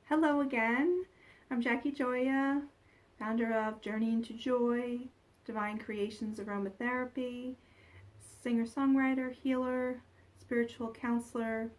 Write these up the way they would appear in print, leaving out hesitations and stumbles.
Hello again. I'm Jackie Joya, founder of Journey into Joy, Divine Creations Aromatherapy, singer-songwriter, healer, spiritual counselor,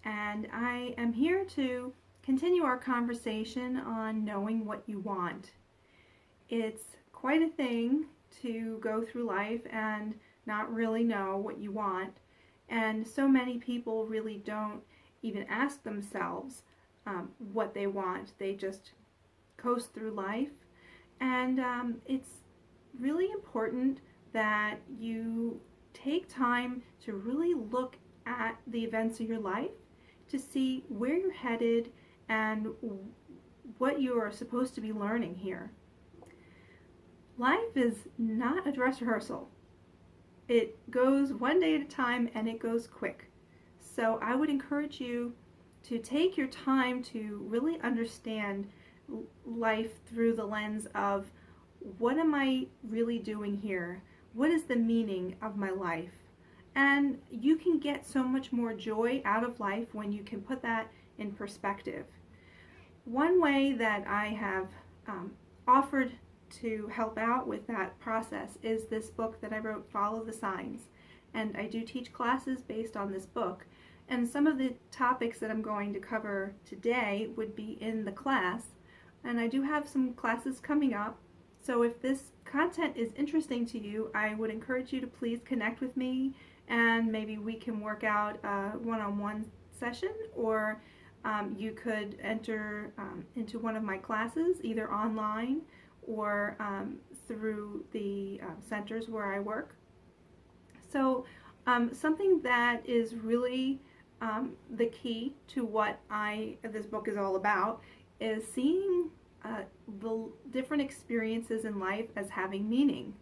and I am here to continue our conversation on knowing what you want. It's quite a thing to go through life and not really know what you want, and so many people really don't even ask themselves what they want. They just coast through life, and it's really important that you take time to really look at the events of your life to see where you're headed and what you are supposed to be learning here. Life is not a dress rehearsal. It goes one day at a time and it goes quick. So I would encourage you to take your time to really understand life through the lens of, what am I really doing here? What is the meaning of my life? And you can get so much more joy out of life when you can put that in perspective. One way that I have offered to help out with that process is this book that I wrote, Follow the Signs. And I do teach classes based on this book. And some of the topics that I'm going to cover today would be in the class. And I do have some classes coming up. So if this content is interesting to you, I would encourage you to please connect with me, and maybe we can work out a one-on-one session, or you could enter into one of my classes, either online or through the centers where I work. So something that is really the key to what this book is all about is seeing the different experiences in life as having meaning.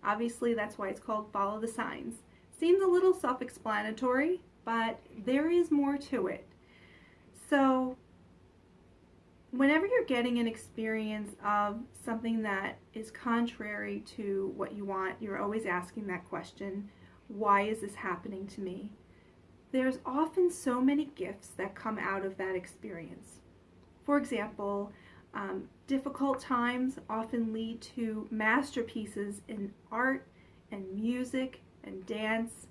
Obviously, that's why it's called Follow the Signs. Seems a little self-explanatory, but there is more to it. So whenever you're getting an experience of something that is contrary to what you want, you're always asking that question, why is this happening to me? There's often so many gifts that come out of that experience. For example, difficult times often lead to masterpieces in art and music and dance,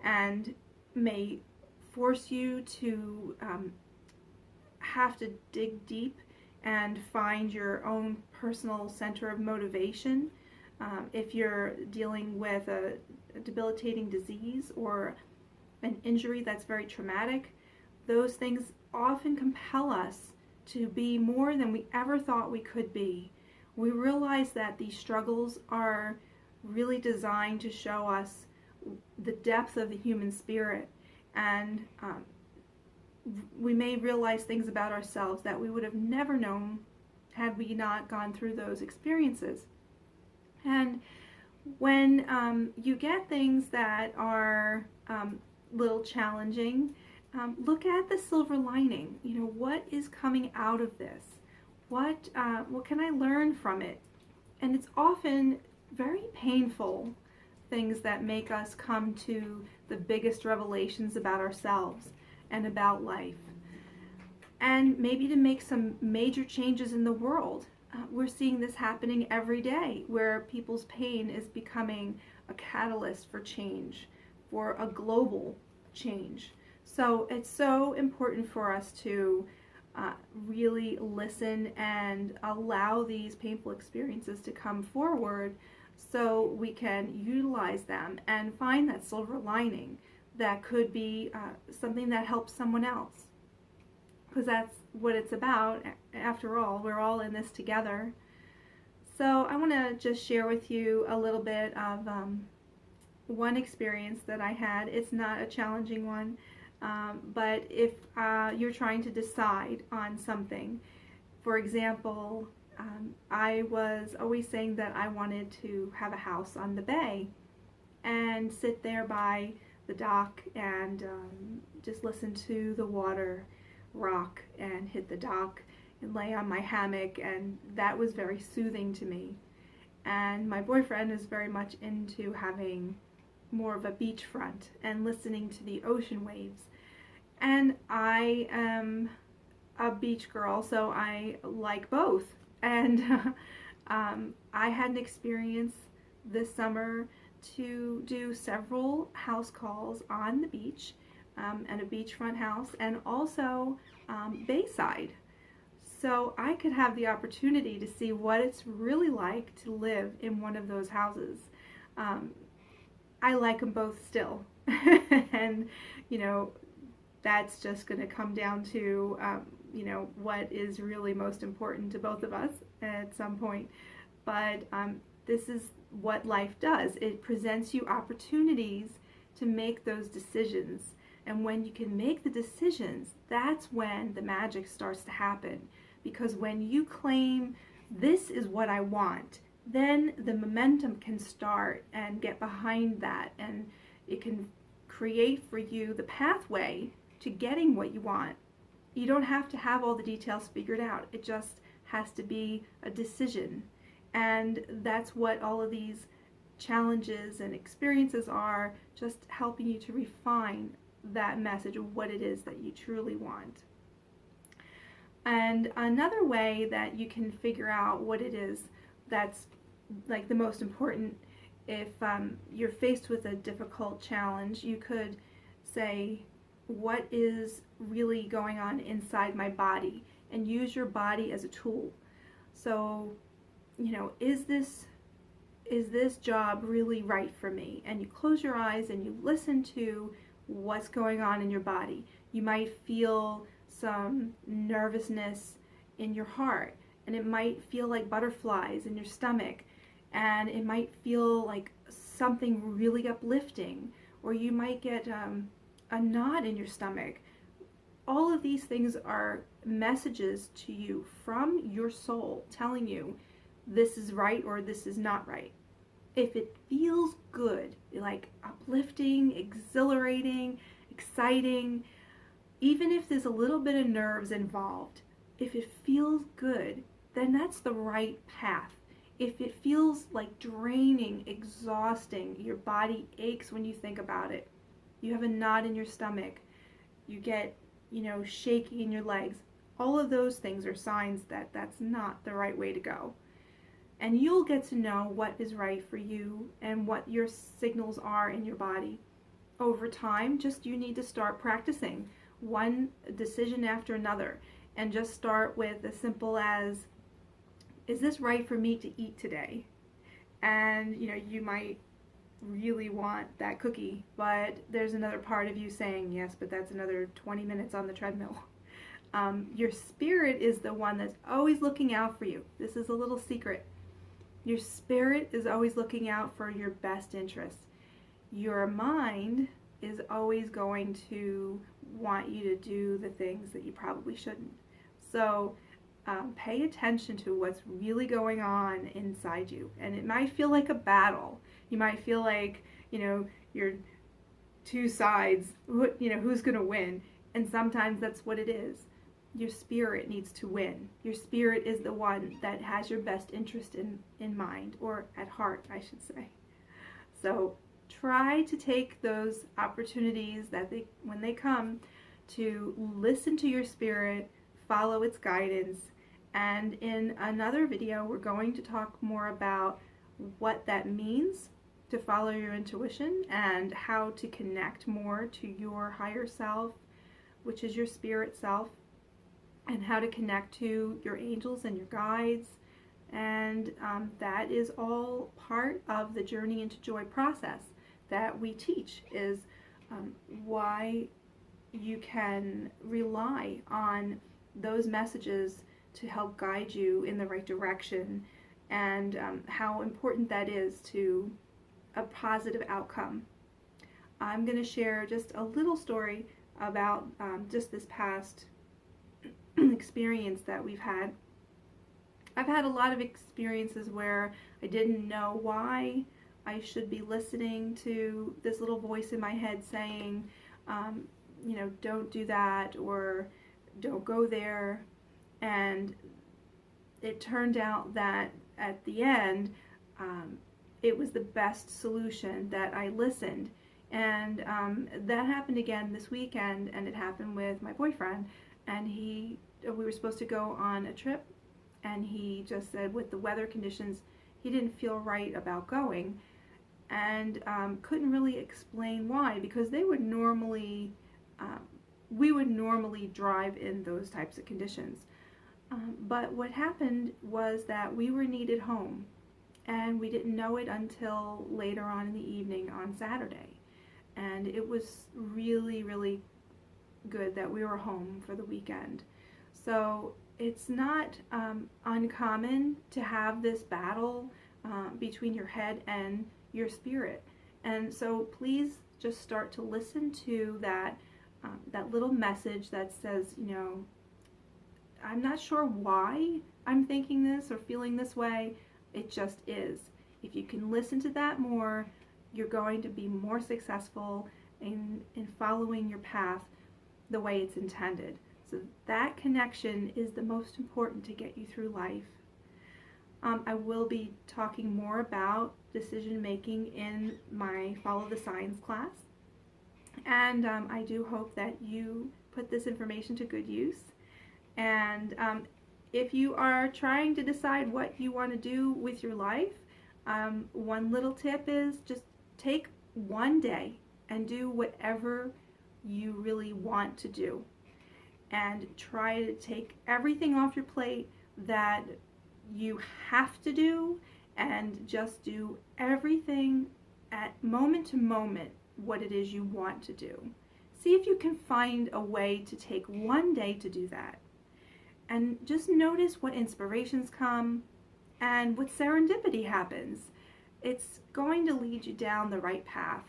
and may force you to have to dig deep and find your own personal center of motivation. If you're dealing with a debilitating disease or an injury that's very traumatic, those things often compel us to be more than we ever thought we could be. We realize that these struggles are really designed to show us the depth of the human spirit, and we may realize things about ourselves that we would have never known had we not gone through those experiences. And when you get things that are little challenging, look at the silver lining. You know, what is coming out of this? What can I learn from it? And it's often very painful things that make us come to the biggest revelations about ourselves and about life. And maybe to make some major changes in the world. We're seeing this happening every day, where people's pain is becoming a catalyst for change, for a global change. So it's so important for us to really listen and allow these painful experiences to come forward, so we can utilize them and find that silver lining that could be something that helps someone else. Because that's what it's about. After all, we're all in this together. So I want to just share with you a little bit of one experience that I had. It's not a challenging one, but if you're trying to decide on something, for example, I was always saying that I wanted to have a house on the bay and sit there by the dock and just listen to the water rock and hit the dock and lay on my hammock, and that was very soothing to me. And my boyfriend is very much into having more of a beachfront and listening to the ocean waves. And I am a beach girl, so I like both. And I had an experience this summer to do several house calls on the beach, and a beachfront house, and also bayside. So I could have the opportunity to see what it's really like to live in one of those houses. Um, I like them both still. And, you know, that's just going to come down to, what is really most important to both of us at some point. But this is what life does. It presents you opportunities to make those decisions. And when you can make the decisions, that's when the magic starts to happen. Because when you claim, this is what I want, then the momentum can start and get behind that, and it can create for you the pathway to getting what you want. You don't have to have all the details figured out. It just has to be a decision. And that's what all of these challenges and experiences are, just helping you to refine that message of what it is that you truly want. And another way that you can figure out what it is that's like the most important, if you're faced with a difficult challenge, you could say, what is really going on inside my body? And use your body as a tool. So, is this job really right for me? And you close your eyes and you listen to what's going on in your body. You might feel some nervousness in your heart, and it might feel like butterflies in your stomach, and it might feel like something really uplifting, or you might get a knot in your stomach. All of these things are messages to you from your soul telling you this is right or this is not right. If it feels good, like uplifting, exhilarating, exciting, even if there's a little bit of nerves involved, if it feels good, then that's the right path. If it feels like draining, exhausting, your body aches when you think about it, you have a knot in your stomach, you get, shaky in your legs, all of those things are signs that that's not the right way to go. And you'll get to know what is right for you and what your signals are in your body. Over time, you need to start practicing one decision after another, and just start with as simple as, is this right for me to eat today? And you might really want that cookie, but there's another part of you saying, yes, but that's another 20 minutes on the treadmill. Your spirit is the one that's always looking out for you. This is a little secret. Your spirit is always looking out for your best interest. Your mind is always going to want you to do the things that you probably shouldn't. So pay attention to what's really going on inside you. And it might feel like a battle. You might feel like, you're two sides, who's going to win. And sometimes that's what it is. Your spirit needs to win. Your spirit is the one that has your best interest in mind, or at heart, I should say. So try to take those opportunities when they come, to listen to your spirit, follow its guidance. And in another video, we're going to talk more about what that means to follow your intuition, and how to connect more to your higher self, which is your spirit self, and how to connect to your angels and your guides. And that is all part of the Journey into Joy process that we teach, is why you can rely on those messages to help guide you in the right direction, and how important that is to a positive outcome. I'm going to share just a little story about just this past experience that we've had. I've had a lot of experiences where I didn't know why I should be listening to this little voice in my head saying, don't do that, or don't go there. And it turned out that at the end, it was the best solution, that I listened. And that happened again this weekend, and it happened with my boyfriend. And he we were supposed to go on a trip, and he just said with the weather conditions, he didn't feel right about going, and couldn't really explain why, because we would normally drive in those types of conditions. But what happened was that we were needed home, and we didn't know it until later on in the evening on Saturday. And it was really, really good that we were home for the weekend. So it's not uncommon to have this battle between your head and your spirit. And so please just start to listen to that little message that says, I'm not sure why I'm thinking this or feeling this way. It just is. If you can listen to that more, you're going to be more successful in following your path the way it's intended. So that connection is the most important to get you through life. I will be talking more about decision making in my Follow the Signs class. And I do hope that you put this information to good use. And if you are trying to decide what you want to do with your life, one little tip is just take one day and do whatever you really want to do. And try to take everything off your plate that you have to do, and just do everything at moment to moment what it is you want to do. See if you can find a way to take one day to do that. And just notice what inspirations come and what serendipity happens. It's going to lead you down the right path.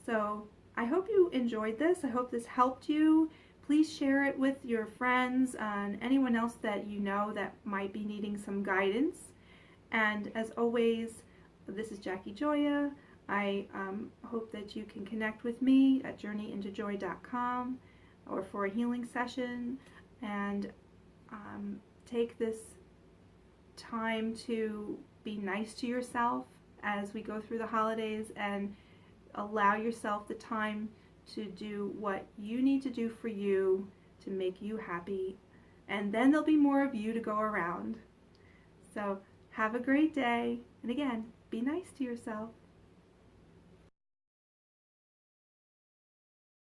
So I hope you enjoyed this. I hope this helped you. Please share it with your friends and anyone else that you know that might be needing some guidance. And as always, this is Jakki Joya. I hope that you can connect with me at journeyintojoy.com or for a healing session, and take this time to be nice to yourself as we go through the holidays, and allow yourself the time to do what you need to do for you to make you happy, and then there'll be more of you to go around. So have a great day, and again, be nice to yourself.